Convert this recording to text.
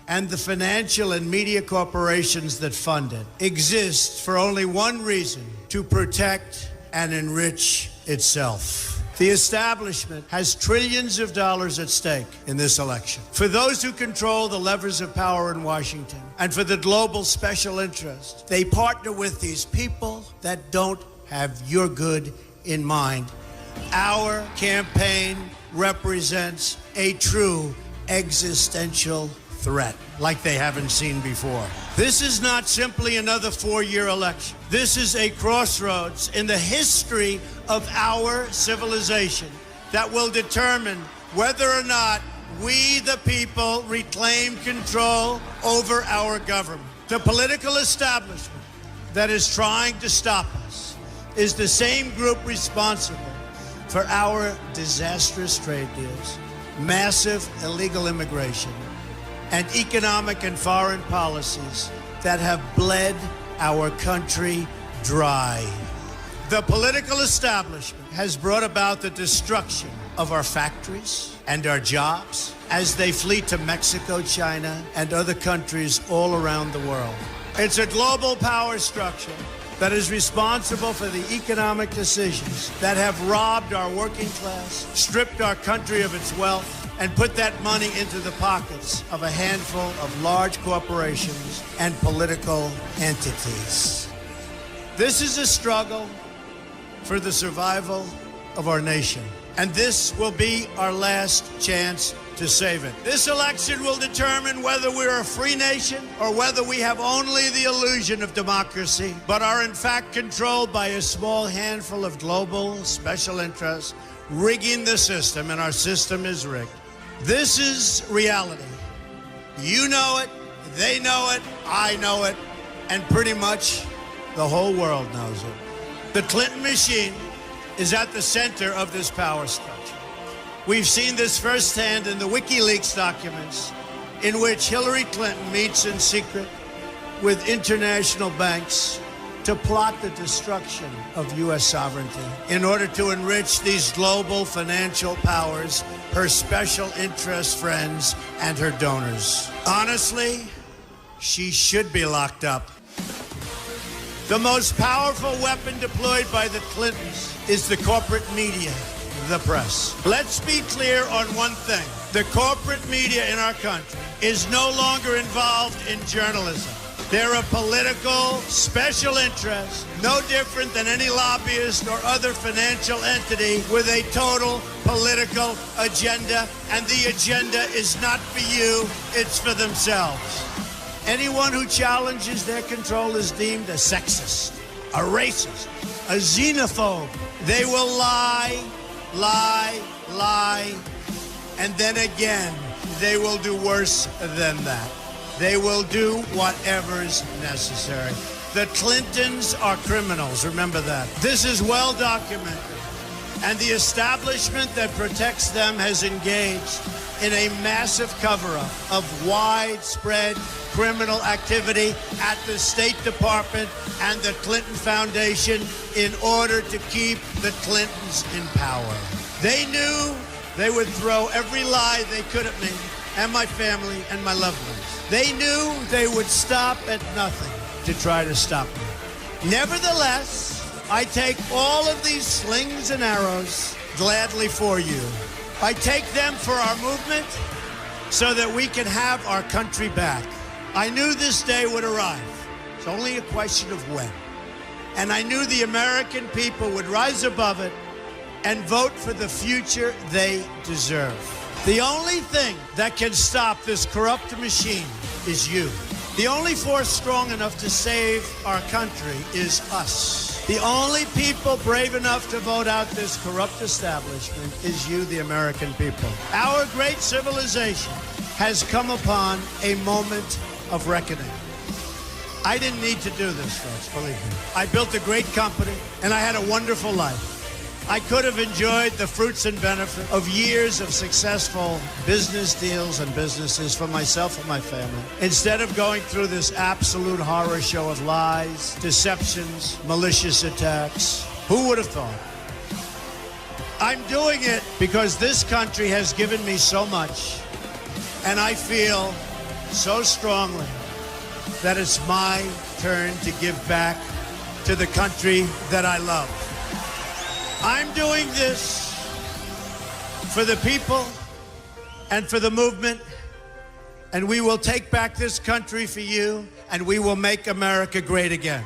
and the financial and media corporations that fund it exist for only one reason: to protect and enrich itself. The establishment has trillions of dollars at stake in this election. For those who control the levers of power in Washington and for the global special interest, they partner with these people that don't have your good in mind. Our campaign represents a true existential threat like they haven't seen before. This is not simply another four-year election. This is a crossroads in the history of our civilization that will determine whether or not we, the people, reclaim control over our government. The political establishment that is trying to stop us is the same group responsible for our disastrous trade deals, massive illegal immigration, and economic and foreign policies that have bled our country dry. The political establishment has brought about the destruction of our factories and our jobs as they flee to Mexico, China, and other countries all around the world. It's a global power structure that is responsible for the economic decisions that have robbed our working class, stripped our country of its wealth, and put that money into the pockets of a handful of large corporations and political entities. This is a struggle for the survival of our nation, and this will be our last chance to save it. This election will determine whether we're a free nation or whether we have only the illusion of democracy, but are in fact controlled by a small handful of global special interests rigging the system, and our system is rigged. This is reality. You know it, they know it, I know it, and pretty much the whole world knows it. The Clinton machine is at the center of this power structure. We've seen this firsthand in the WikiLeaks documents, in which Hillary Clinton meets in secret with international banks to plot the destruction of U.S. sovereignty in order to enrich these global financial powers, her special interest friends, and her donors. Honestly, she should be locked up. The most powerful weapon deployed by the Clintons is the corporate media, the press. Let's be clear on one thing. The corporate media in our country is no longer involved in journalism. They're a political special interest, no different than any lobbyist or other financial entity with a total political agenda, and the agenda is not for you, it's for themselves. Anyone who challenges their control is deemed a sexist, a racist, a xenophobe. They will lie, and then again, they will do worse than that. They will do whatever's necessary. The Clintons are criminals, remember that. This is well documented, and the establishment that protects them has engaged in a massive cover-up of widespread criminal activity at the State Department and the Clinton Foundation in order to keep the Clintons in power. They knew they would throw every lie they could at me and my family and my loved ones. They knew they would stop at nothing to try to stop me. Nevertheless, I take all of these slings and arrows gladly for you. I take them for our movement so that we can have our country back. I knew this day would arrive. It's only a question of when. And I knew the American people would rise above it and vote for the future they deserve. The only thing that can stop this corrupt machine is you. The only force strong enough to save our country is us. The only people brave enough to vote out this corrupt establishment is you, the American people. Our great civilization has come upon a moment of reckoning. I didn't need to do this, folks, believe me. I built a great company, and I had a wonderful life. I could have enjoyed the fruits and benefits of years of successful business deals and businesses for myself and my family, instead of going through this absolute horror show of lies, deceptions, malicious attacks. Who would have thought? I'm doing it because this country has given me so much, and I feel so strongly that it's my turn to give back to the country that I love. I'm doing this for the people and for the movement, and we will take back this country for you, and we will make America great again.